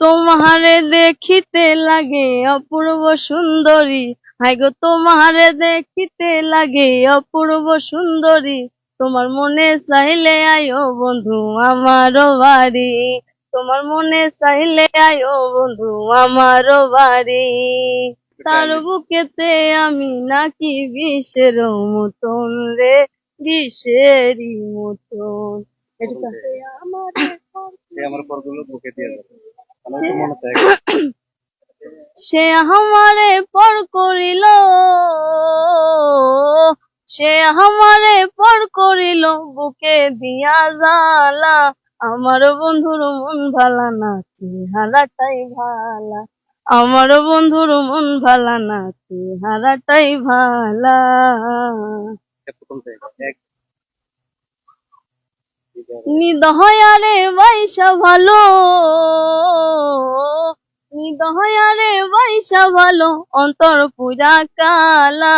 তোমারে দেখিতে লাগে অপূর্ব সুন্দরী, হাই গো তোমারে দেখিতে লাগে অপূর্ব সুন্দরী। তোমার মনে চাইলে আয়ো বন্ধু আমারও বাড়ি, তোমার মনে চাইলে আয়ো বন্ধু আমারও বাড়ি। তার বুকেতে আমি নাকি বিষের মতন রে, বিষেরই মতন। সে আমারে পর করিল, সে আমারে পর করিল বুকে দিয়া জ্বালা। আমার বন্ধুর মন ভালা না, চেহারাটাই ভালা। আমার বন্ধুর মন ভালা না, চেহারাটাই ভালা। নিদয়ারে বাইসা ভালো, নিদয়ারে বাইসা ভালো, অন্তর পুরা কালা।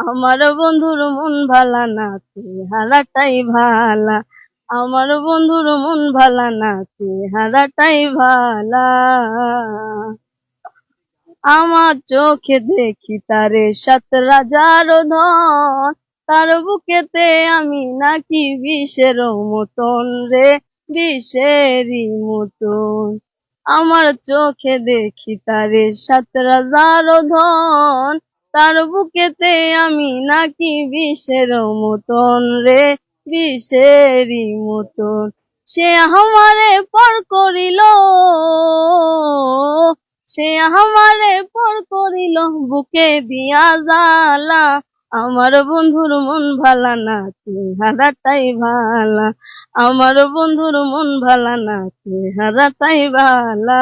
আমার বন্ধুর মন ভালা না, চেহারাটাই ভালা। আমার বন্ধুর মন ভালা না, চেহারাটাই ভালা। আমার চোখে দেখি তারে ৭ রাজার ধন, তার বুকেতে আমি নাকি বিষের মতন রে, বিষেরই মতন। আমার চোখে দেখি তারে ৭ রাজার ধন, তার বুকেতে আমি নাকি বিষের মতন রে, বিষেরই মতন। সে আমারে পর করিল, সে আমারে পর করিল বুকে দিয়া জ্বালা। আমার বন্ধুর মন ভালা না, চেহারাটাই ভালা। আমার বন্ধুর মন ভালা না, চেহারাটাই ভালা।